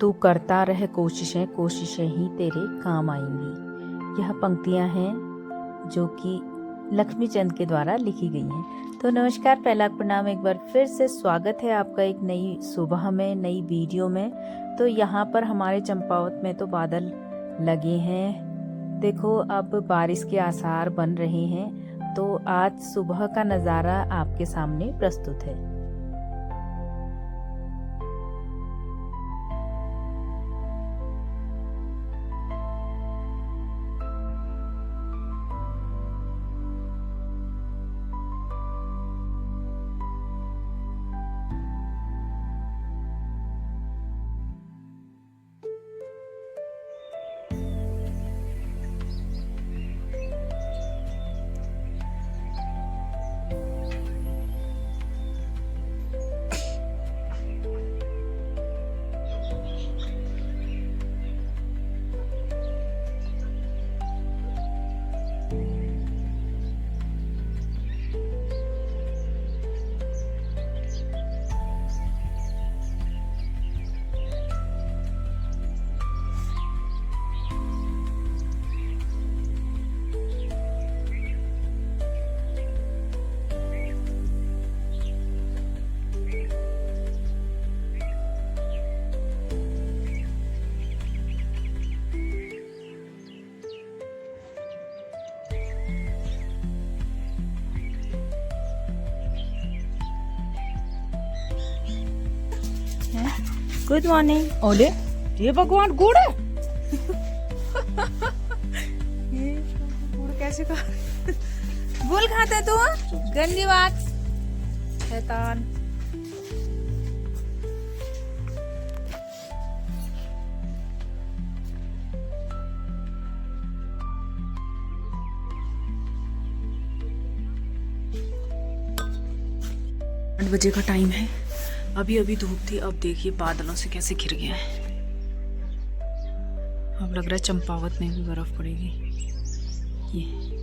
तू करता रह कोशिशें, कोशिशें ही तेरे काम आएंगी। यह पंक्तियां हैं जो कि लक्ष्मी चंद के द्वारा लिखी गई हैं। तो नमस्कार, पहला प्रणाम, एक बार फिर से स्वागत है आपका एक नई सुबह में, नई वीडियो में। तो यहाँ पर हमारे चंपावत में तो बादल लगे हैं। देखो अब बारिश के आसार बन रहे हैं। तो आज सुबह का नज़ारा आपके सामने प्रस्तुत है। Good morning. ओले ये भगवान गुड़ है। ये गुड़ कैसे खा गुड़ खाते तू? गंदी बात, शैतान। आठ बजे का टाइम है। अभी अभी धूप थी, अब देखिए बादलों से कैसे घिर गया है। अब लग रहा है चंपावत में भी बर्फ पड़ेगी। ये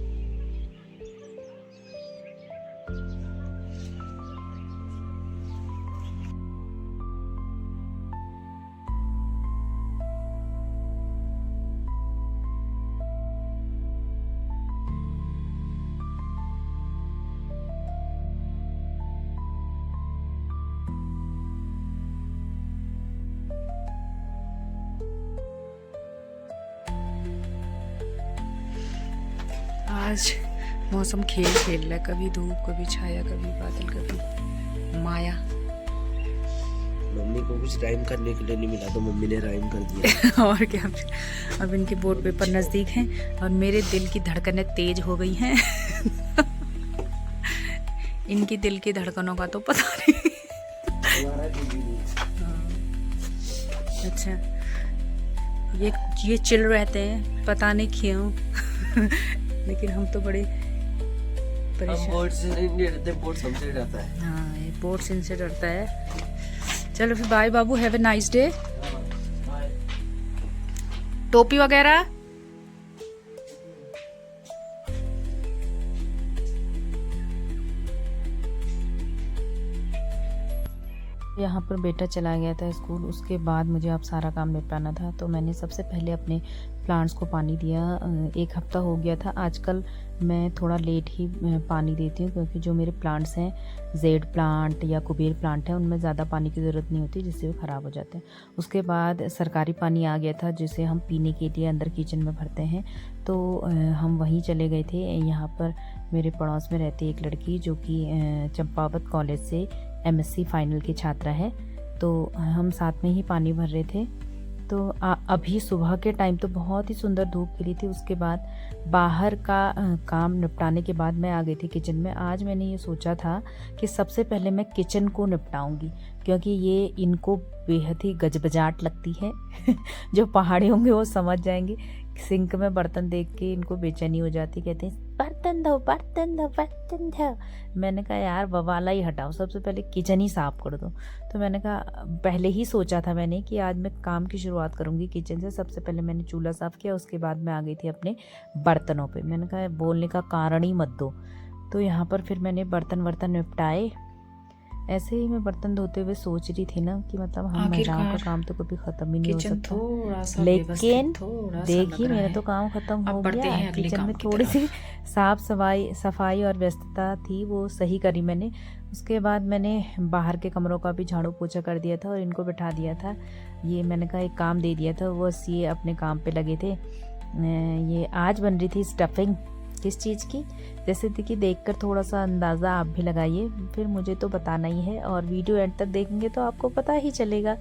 आज मौसम खेल खेल रहा है, कभी धूप, कभी छाया, कभी बादल, कभी माया। मम्मी को कुछ राइम करने के लिए नहीं मिला तो मम्मी ने राइम कर दिया। और क्या। अब इनके बोर्ड पेपर नजदीक हैं और मेरे दिल की धड़कनें तेज हो गई हैं। इनकी दिल की धड़कनों का तो पता नहीं। अच्छा, ये चिल रहते हैं, पता नहीं क्यों। लेकिन हम तो बड़े परेशान। बोर्ड से नहीं डरते, बोर्ड हमसे डरता है। हाँ, ये बोर्ड से इनसे डरता है। चलो फिर बाय बाबू, हैव ए नाइस डे। टोपी वगैरह यहाँ पर बेटा चला गया था स्कूल। उसके बाद मुझे अब सारा काम निपटाना था, तो मैंने सबसे पहले अपने प्लांट्स को पानी दिया। एक हफ्ता हो गया था। आजकल मैं थोड़ा लेट ही पानी देती हूँ, क्योंकि जो मेरे प्लांट्स हैं, जेड प्लांट या कुबेर प्लांट है, उनमें ज़्यादा पानी की ज़रूरत नहीं होती, जिससे वो ख़राब हो जाते हैं। उसके बाद सरकारी पानी आ गया था, जिसे हम पीने के लिए अंदर किचन में भरते हैं। तो हम वहीं चले गए थे। यहाँ पर मेरे पड़ोस में रहती एक लड़की, जो कि चंपावत कॉलेज से MSc फाइनल की छात्रा है। तो हम साथ में ही पानी भर रहे थे। तो अभी सुबह के टाइम तो बहुत ही सुंदर धूप खिली थी। उसके बाद बाहर का काम निपटाने के बाद मैं आ गई थी किचन में। आज मैंने ये सोचा था कि सबसे पहले मैं किचन को निपटाऊंगी, क्योंकि ये इनको बेहद ही गजबजाट लगती है। जो पहाड़ी होंगे वो समझ जाएंगे। सिंक में बर्तन देख के इनको बेचैनी हो जाती, कहते हैं बर्तन धो, बर्तन धो, बर्तन धो। मैंने कहा यार बवाला ही हटाओ, सबसे पहले किचन ही साफ कर दो। तो मैंने कहा, पहले ही सोचा था मैंने कि आज मैं काम की शुरुआत करूंगी किचन से। सबसे पहले मैंने चूल्हा साफ किया, उसके बाद मैं आ गई थी अपने बर्तनों पे। मैंने कहा बोलने का कारण ही मत दो। तो यहाँ पर फिर मैंने बर्तन वर्तन निपटाए। ऐसे ही मैं बर्तन धोते हुए सोच रही थी ना कि मतलब हम महिलाओं का काम तो कभी ख़त्म ही नहीं हो किचन सकता। थोड़ा सा लेकिन थोड़ा सा लग देखिए रहा मेरा है। तो काम ख़त्म हो अब बढ़ते गया। हैं अगले किचन काम में की थोड़ी तरफ। सी सफाई और व्यस्तता थी, वो सही करी मैंने। उसके बाद मैंने बाहर के कमरों का भी झाड़ू पोछा कर दिया था और इनको बिठा दिया था। ये मैंने कहा एक काम दे दिया था, बस ये अपने काम पे लगे थे। ये आज बन रही थी स्टफिंग। किस चीज़ की, जैसे कि देखकर थोड़ा सा अंदाज़ा आप भी लगाइए, फिर मुझे तो बताना ही है और वीडियो एंड तक देखेंगे तो आपको पता ही चलेगा।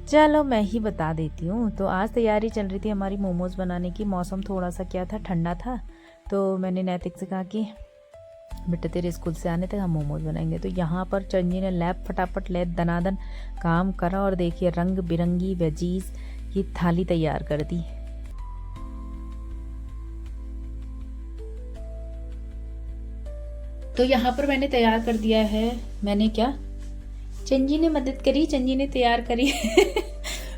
चलो मैं ही बता देती हूँ। तो आज तैयारी चल रही थी हमारी मोमोज़ बनाने की। मौसम थोड़ा सा क्या था, ठंडा था। तो मैंने नैतिक से कहा कि बेटा तेरे स्कूल से आने तक हम मोमोज़ बनाएंगे। तो यहाँ पर चंजी ने फटाफट लैब दनादन काम करा और देखिए रंग बिरंगी वेजीज की थाली तैयार कर दी। तो यहाँ पर मैंने तैयार कर दिया है। मैंने क्या, चंजी ने मदद करी, चंजी ने तैयार करी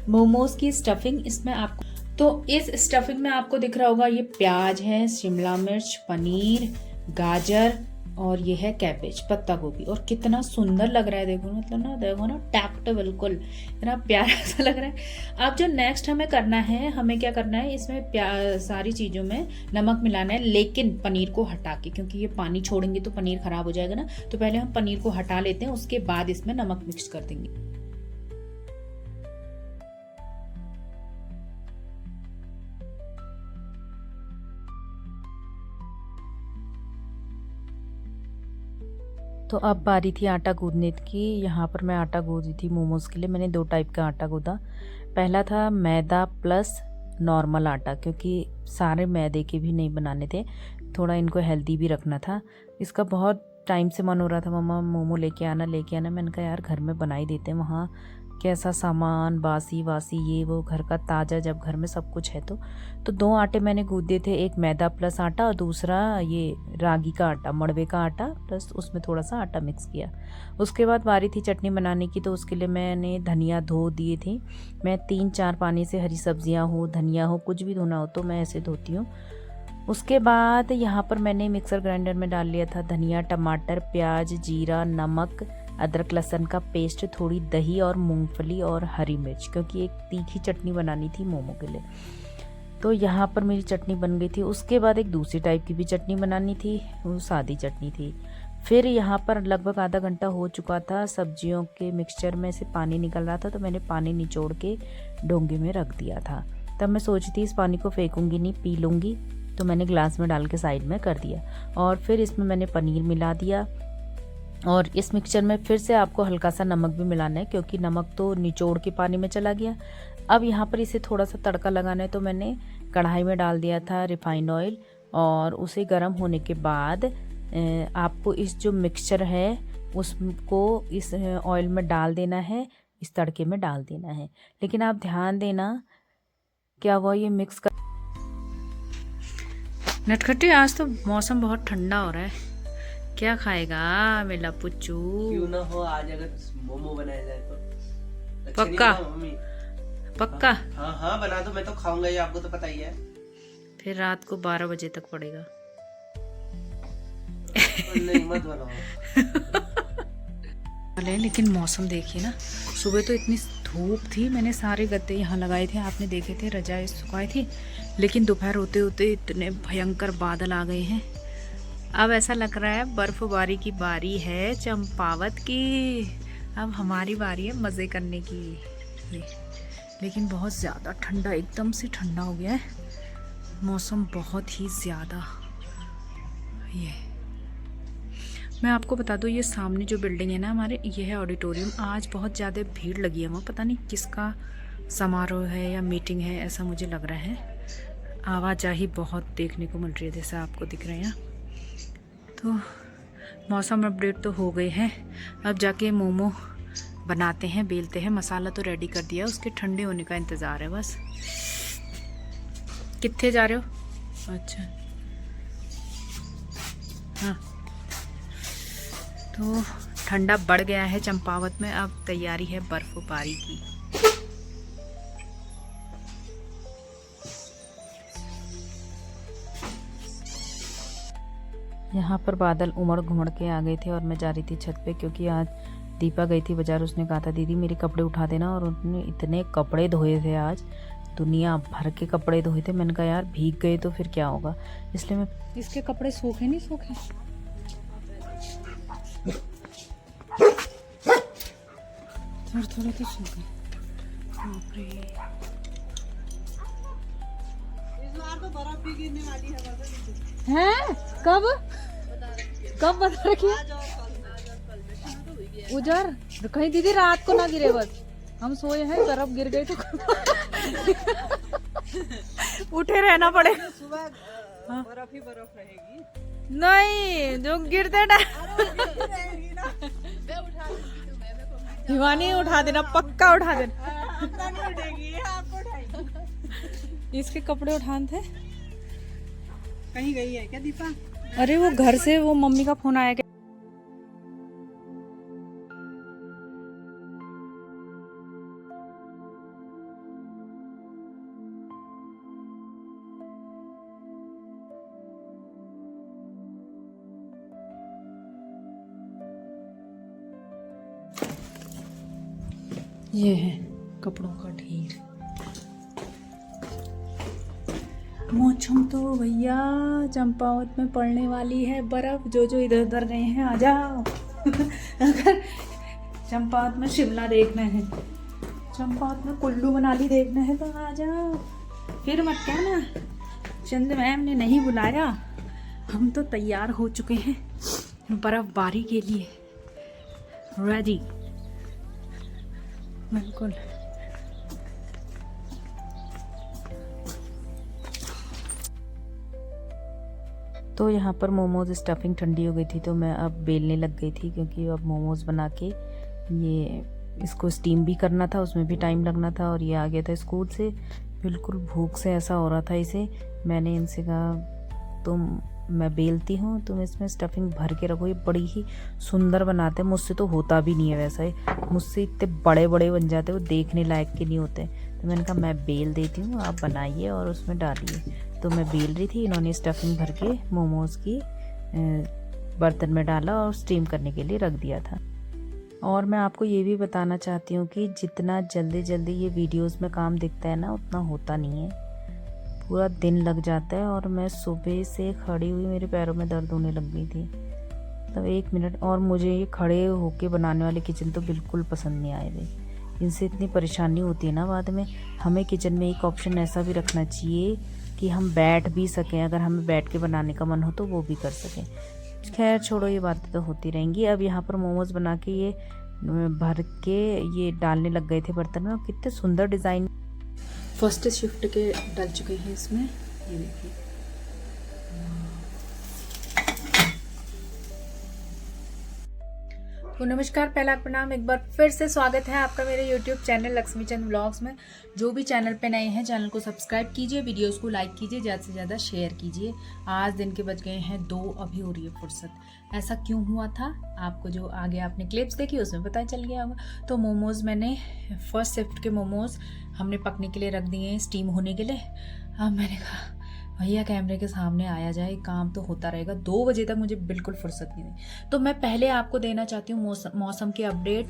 मोमोज की स्टफिंग। इसमें आपको, तो इस स्टफिंग में आपको दिख रहा होगा ये प्याज है, शिमला मिर्च, पनीर, गाजर और ये है कैबेज, पत्ता गोभी। और कितना सुंदर लग रहा है, देखो मतलब ना, देखो ना टैप्ट, बिल्कुल इतना प्यारा सा लग रहा है। अब जो नेक्स्ट हमें करना है, हमें क्या करना है, इसमें सारी चीज़ों में नमक मिलाना है, लेकिन पनीर को हटा के, क्योंकि ये पानी छोड़ेंगे तो पनीर खराब हो जाएगा ना। तो पहले हम पनीर को हटा लेते हैं, उसके बाद इसमें नमक मिक्स कर देंगे। तो अब बारी थी आटा गूंदने की। यहाँ पर मैं आटा गूंद रही थी मोमोज़ के लिए। मैंने 2 टाइप का आटा गूंदा। पहला था मैदा प्लस नॉर्मल आटा, क्योंकि सारे मैदे के भी नहीं बनाने थे, थोड़ा इनको हेल्दी भी रखना था। इसका बहुत टाइम से मन हो रहा था, मम्मा मोमो लेके आना। मैंने कहा यार घर में बना ही देते हैं, वहाँ कैसा सामान बासी वासी ये वो, घर का ताज़ा, जब घर में सब कुछ है। तो 2 आटे मैंने गूंदे थे, एक मैदा प्लस आटा और दूसरा ये रागी का आटा, मड़वे का आटा, प्लस उसमें थोड़ा सा आटा मिक्स किया। उसके बाद बारी थी चटनी बनाने की। तो उसके लिए मैंने धनिया धो दिए थे। मैं 3-4 पानी से, हरी सब्जियां हो, धनिया हो, कुछ भी धोना हो तो मैं ऐसे धोती हूँ। उसके बाद यहाँ पर मैंने मिक्सर ग्राइंडर में डाल लिया था धनिया, टमाटर, प्याज, जीरा, नमक, अदरक लहसुन का पेस्ट, थोड़ी दही और मूंगफली और हरी मिर्च, क्योंकि एक तीखी चटनी बनानी थी मोमो के लिए। तो यहाँ पर मेरी चटनी बन गई थी। उसके बाद एक दूसरी टाइप की भी चटनी बनानी थी, वो सादी चटनी थी। फिर यहाँ पर लगभग आधा घंटा हो चुका था, सब्जियों के मिक्सचर में से पानी निकल रहा था, तो मैंने पानी निचोड़ के डोंगे में रख दिया था। तब मैं सोची थी इस पानी को फेंकूंगी नहीं, पी लूँगी, तो मैंने ग्लास में डाल के साइड में कर दिया। और फिर इसमें मैंने पनीर मिला दिया और इस मिक्सचर में फिर से आपको हल्का सा नमक भी मिलाना है, क्योंकि नमक तो निचोड़ के पानी में चला गया। अब यहाँ पर इसे थोड़ा सा तड़का लगाना है, तो मैंने कढ़ाई में डाल दिया था रिफाइंड ऑयल और उसे गर्म होने के बाद आपको इस जो मिक्सचर है उसको इस ऑयल में डाल देना है, इस तड़के में डाल देना है। लेकिन आप ध्यान देना क्या हुआ, ये मिक्स कर नटखटी। आज तो मौसम बहुत ठंडा हो रहा है, क्या खाएगा मेरा पुच्चू? क्यों ना हो, आज अगर मोमो बनाया जाए तो अच्छा पक्का? नहीं होगा, मम्मी? पक्का? हाँ हाँ बना दो, मैं तो खाऊंगा ही, आपको तो पता ही है। फिर रात को 12 बजे तक पड़ेगा। नहीं मत बनाओ। लेकिन मौसम देखिए ना, सुबह तो इतनी धूप थी, मैंने सारे गद्दे यहाँ लगाए थे, आपने देखे थे, रजाई सुखाई थी। लेकिन दोपहर होते होते इतने भयंकर बादल आ गए हैं। अब ऐसा लग रहा है बर्फबारी की बारी है, चंपावत की। अब हमारी बारी है मज़े करने की। ये लेकिन बहुत ज़्यादा ठंडा, एकदम से ठंडा हो गया है मौसम, बहुत ही ज़्यादा। ये मैं आपको बता दूँ, ये सामने जो बिल्डिंग है ना हमारे, ये है ऑडिटोरियम। आज बहुत ज़्यादा भीड़ लगी है वहाँ, पता नहीं किसका समारोह है या मीटिंग है, ऐसा मुझे लग रहा है। आवाजाही बहुत देखने को मिल रही है, जैसा आपको दिख रहे हैं। तो मौसम अपडेट तो हो गए हैं, अब जाके मोमो बनाते हैं, बेलते हैं। मसाला तो रेडी कर दिया, उसके ठंडे होने का इंतज़ार है बस। कितने जा रहे हो? अच्छा हाँ, तो ठंडा बढ़ गया है चंपावत में, अब तैयारी है बर्फबारी की। यहाँ पर बादल उमड़ घुमड़ के आ गए थे और मैं जा रही थी छत पे, क्योंकि आज दीपा गई थी बाजार, उसने कहा था दीदी मेरे कपड़े उठा देना, और उन्होंने इतने कपड़े धोए थे आज, दुनिया भर के कपड़े धोए थे। मैंने कहा यार भीग गए तो फिर क्या होगा, इसलिए मैं इसके कपड़े सूखे नहीं सूखे, थोड़े थोड़े तो सूखे। बाप रे, इस बार तो बर्फ भी गिरने वाली है। कब कब बता रखी है? उजर तो कहीं दीदी रात को ना गिरे, बस हम सोए हैं, बर्फ गिर गई तो उठे रहना पड़ेगा। सुबह बर्फ ही बर्फ रहेगी। नहीं, जो गिरते ना हिवानी उठा देना, पक्का उठा देना। इसके कपड़े उठाने थे। कहीं गई है क्या दीपा? अरे वो घर से वो मम्मी का फोन आया। ये है कपड़ों का ढेर। मौसम तो भैया चंपावत में पड़ने वाली है बर्फ। जो जो इधर उधर गए हैं आ जाओ। अगर चंपावत में शिमला देखना है, चंपावत में कुल्लू मनाली देखना है तो आ जाओ। फिर मत कहना चंद मैम ने नहीं बुलाया, हम तो तैयार हो चुके हैं बर्फबारी के लिए, रेडी बिल्कुल। तो यहाँ पर मोमोज स्टफिंग ठंडी हो गई थी, तो मैं अब बेलने लग गई थी, क्योंकि अब मोमोज बना के ये इसको स्टीम भी करना था, उसमें भी टाइम लगना था। और ये आ गया था स्कूल से, बिल्कुल भूख से ऐसा हो रहा था इसे। मैंने इनसे कहा तुम, मैं बेलती हूँ, तुम इसमें स्टफिंग भर के रखो। ये बड़ी ही सुंदर बनाते हैं, मुझसे तो होता भी नहीं है वैसा ही, मुझसे इतने बड़े बड़े बन जाते, वो देखने लायक के नहीं होते। तो मैंने कहा मैं बेल देती हूँ, आप बनाइए और उसमें डालिए। तो मैं बेल रही थी, इन्होंने स्टफिंग भर के मोमोज़ की बर्तन में डाला और स्टीम करने के लिए रख दिया था। और मैं आपको ये भी बताना चाहती हूँ कि जितना जल्दी जल्दी ये वीडियोस में काम दिखता है ना, उतना होता नहीं है, पूरा दिन लग जाता है। और मैं सुबह से खड़ी हुई, मेरे पैरों में दर्द होने लग गई थी, तब 1 मिनट। और मुझे ये खड़े होके बनाने वाले किचन तो बिल्कुल पसंद नहीं आए थे, इनसे इतनी परेशानी होती है ना बाद में। हमें किचन में एक ऑप्शन ऐसा भी रखना चाहिए कि हम बैठ भी सकें, अगर हमें बैठ के बनाने का मन हो तो वो भी कर सकें। खैर छोड़ो, ये बातें तो होती रहेंगी। अब यहाँ पर मोमोज बना के ये भर के ये डालने लग गए थे बर्तन में। कितने सुंदर डिज़ाइन फर्स्ट शिफ्ट के डल चुके हैं इसमें, ये देखिए। तो नमस्कार, पहला प्रणाम, एक बार फिर से स्वागत है आपका मेरे YouTube चैनल लक्ष्मी चंद व्लॉग्स में। जो भी चैनल पे नए हैं, चैनल को सब्सक्राइब कीजिए, वीडियोस को लाइक कीजिए, ज़्यादा से ज़्यादा शेयर कीजिए। आज दिन के बज गए हैं 2, अभी हो रही है फुर्सत। ऐसा क्यों हुआ था, आपको जो आगे आपने क्लिप्स देखी उसमें पता चल गया होगा। तो मोमोज़ मैंने फर्स्ट शिफ्ट के मोमोज़ हमने पकने के लिए रख दिए हैं, स्टीम होने के लिए। अब मैंने कहा भैया कैमरे के सामने आया जाए, काम तो होता रहेगा। 2 बजे तक मुझे बिल्कुल फुर्सत नहीं हुई। तो मैं पहले आपको देना चाहती हूँ मौसम की अपडेट।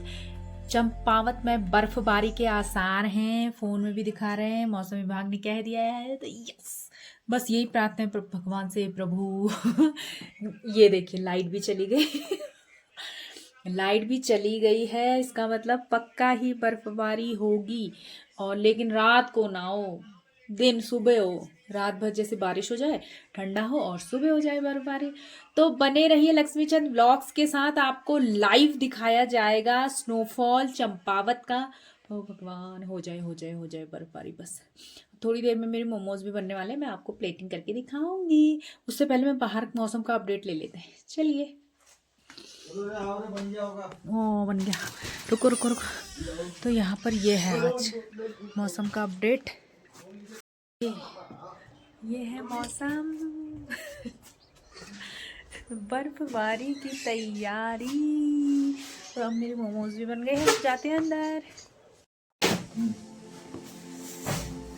चंपावत में बर्फबारी के आसार हैं, फ़ोन में भी दिखा रहे हैं, मौसम विभाग ने कह दिया है। तो यस, बस यही प्रार्थना है भगवान से, प्रभु। ये देखिए लाइट भी चली गई। लाइट भी चली गई है, इसका मतलब पक्का ही बर्फबारी होगी। और लेकिन रात को ना हो, दिन सुबह हो, रात भर जैसे बारिश हो जाए, ठंडा हो, और सुबह हो जाए बर्फबारी। तो बने रहिए लक्ष्मी चंद व्लॉग्स के साथ, आपको लाइव दिखाया जाएगा स्नोफॉल चंपावत का। तो भगवान हो जाए बर्फबारी बस। थोड़ी देर में मेरे मोमोज भी बनने वाले हैं, मैं आपको प्लेटिंग करके दिखाऊंगी। उससे पहले मैं बाहर मौसम का अपडेट ले लेते हैं, चलिए। बन गया, रुको। तो यहाँ पर ये है आज मौसम का अपडेट। ये है मौसम। बर्फबारी की तैयारी। तो अब मेरे मोमोज भी बन गए हैं, जाते हैं अंदर।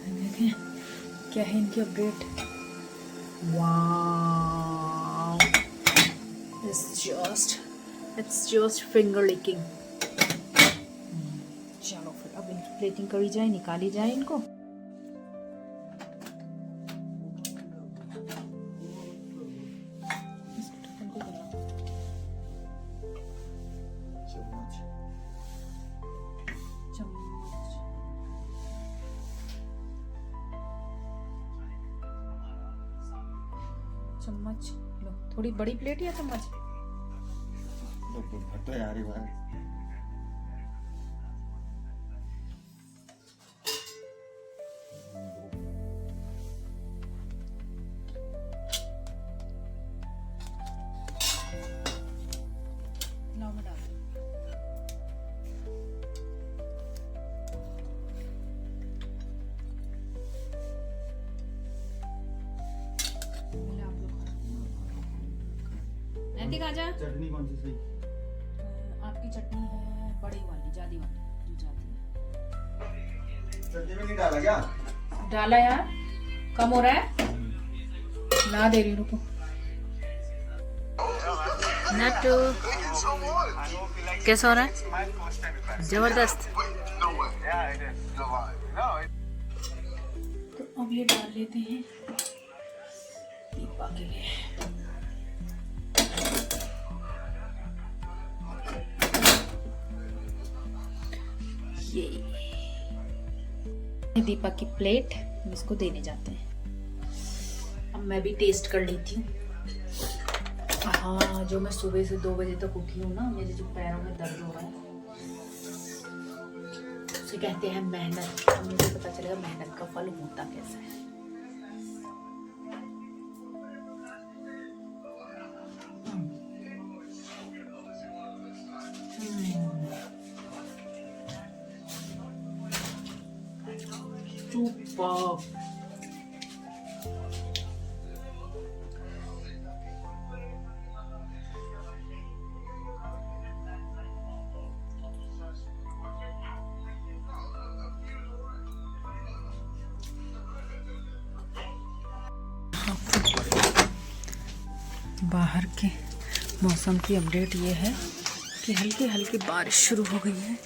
देखें क्या है इनकी update. Wow, it's just finger licking. Plating करी जाए, निकाली जाए इनको। चम्मच लो, थोड़ी बड़ी प्लेट या चम्मच? तो यार ये बात लाओ मैं डाल जा। चटनी कौन सी सही? आपकी चटनी है बड़ी वाली, जादी वाली, जो जादी है। चटनी में नहीं डाला क्या? डाला यार, कम हो रहा है, ला दे रही, रुको। नट्टू कैसा हो रहा है? जबरदस्त। तो अब ये डाल लेते हैं दीपा के लिए। ये दीपक की प्लेट, हम इसको देने जाते हैं। अब मैं भी टेस्ट कर लेती हूँ। हाँ, जो मैं सुबह से 2 बजे तक उठी हूँ ना, मेरे जो पैरों में दर्द हो रहा है, उसे कहते हैं मेहनत। अब मुझे पता चलेगा मेहनत का फल होता कैसा है। Superb. बाहर के मौसम की अपडेट ये है कि हल्की हल्की बारिश शुरू हो गई है।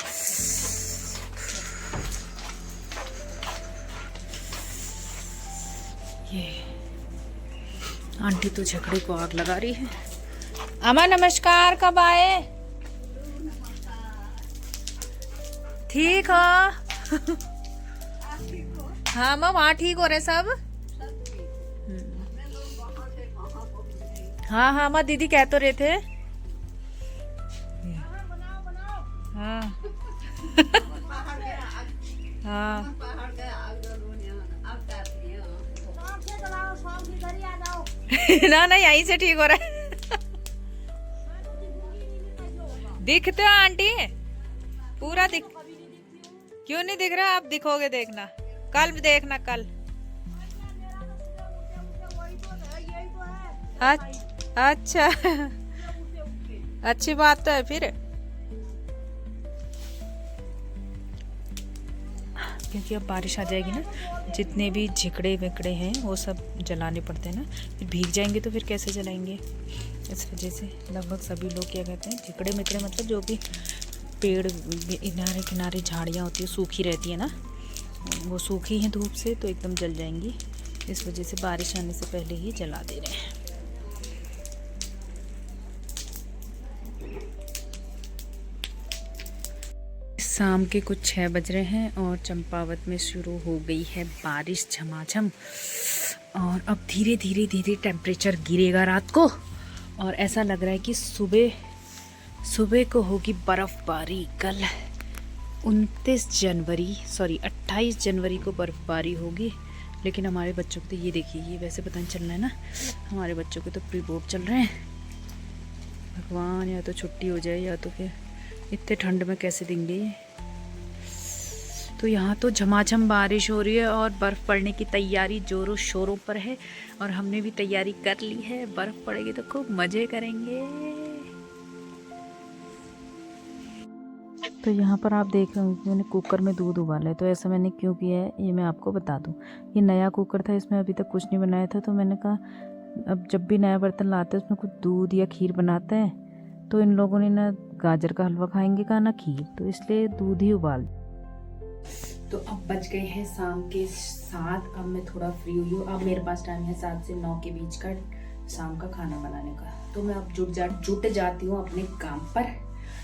ये आंटी तो झगड़े को आग लगा रही है। अमा नमस्कार, कब आए? ठीक हो? हाँ माँ, वहाँ ठीक हो रहे सब? हाँ हाँ माँ, दीदी कह तो रहे थे। हाँ हाँ ना ना, यहीं से ठीक हो रहा है। दिखते हो आंटी, पूरा दिख। क्यों नहीं दिख रहा? आप दिखोगे, देखना कल, देखना कल। अच्छा अच्छी बात तो है फिर, क्योंकि अब बारिश आ जाएगी ना, जितने भी झिकड़े विकड़े हैं वो सब जलाने पड़ते हैं ना, फिर भीग जाएंगे तो फिर कैसे जलाएंगे। इस वजह से लगभग सभी लोग क्या कहते हैं, झिकड़े मिकड़े मतलब जो भी पेड़ किनारे किनारे झाड़ियाँ होती है सूखी रहती है ना, वो सूखी हैं धूप से तो एकदम जल जाएंगी। इस वजह से बारिश आने से पहले ही जला दे रहे हैं। शाम के कुछ 6 बज रहे हैं और चंपावत में शुरू हो गई है बारिश झमाझम। और अब धीरे धीरे धीरे टेम्परेचर गिरेगा रात को, और ऐसा लग रहा है कि सुबह को होगी बर्फ़बारी। कल 28 जनवरी को बर्फ़बारी होगी। लेकिन हमारे बच्चों को तो ये देखिए, ये वैसे पता नहीं चल रहा है ना, हमारे बच्चों के तो प्री बोर्ड चल रहे हैं। भगवान, या तो छुट्टी हो जाए या तो फिर इतने ठंड में कैसे देंगे। तो यहाँ तो झमाझम बारिश हो रही है और बर्फ़ पड़ने की तैयारी जोरों शोरों पर है, और हमने भी तैयारी कर ली है। बर्फ़ पड़ेगी तो खूब मज़े करेंगे। तो यहाँ पर आप देख रहे हो, मैंने कुकर में दूध उबाला है। तो ऐसा मैंने क्यों किया है ये मैं आपको बता दूँ। ये नया कुकर था, इसमें अभी तक कुछ नहीं बनाया था, तो मैंने कहा अब जब भी नया बर्तन लाते हैं उसमें कुछ दूध या खीर बनाते हैं, तो इन लोगों ने ना गाजर का हलवा खाएंगे, कहा ना खीर, तो इसलिए दूध ही उबाल। तो अब बज गए हैं शाम के 7। अब मैं थोड़ा फ्री हुई हूँ। अब मेरे पास टाइम है 7 से 9 के बीच का शाम का खाना बनाने का। तो मैं अब जुट जाती हूँ अपने काम पर।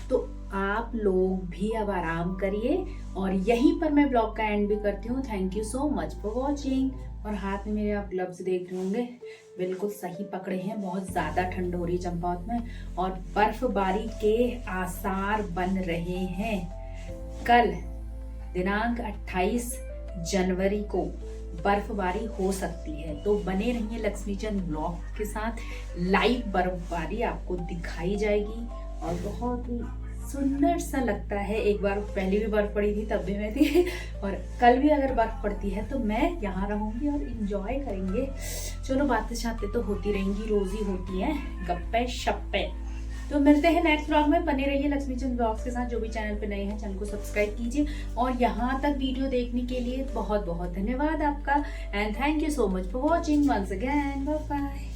तो आप लोग भी अब आराम करिए और यहीं पर मैं ब्लॉग का एंड भी करती हूँ। Thank you so much for watching. और हाथ में मेरे आप ग्लव्स देख रहे होंगे, बिल्कुल सही पकड़े हैं। बहुत ज़्यादा ठंड हो रही है चंपावत में और बर्फबारी के आसार बन रहे हैं। कल दिनांक 28 जनवरी को बर्फबारी हो सकती है, तो बने रहिए लक्ष्मीचंद ब्लॉग के साथ। लाइव बर्फबारी आपको दिखाई जाएगी और बहुत ही सुंदर सा लगता है। एक बार पहले भी बर्फ पड़ी थी, तब भी मैं थी, और कल भी अगर बर्फ पड़ती है तो मैं यहाँ रहूंगी और इंजॉय करेंगे। चलो बातें शातें तो होती रहेंगी, रोज ही होती हैं गप्पे शप्पे। तो मिलते हैं नेक्स्ट ब्लॉग में। बने रहिए लक्ष्मीचंद ब्लॉग्स के साथ। जो भी चैनल पे नए हैं चैनल को सब्सक्राइब कीजिए और यहाँ तक वीडियो देखने के लिए बहुत बहुत धन्यवाद आपका। And thank you so much for watching once again. Bye bye.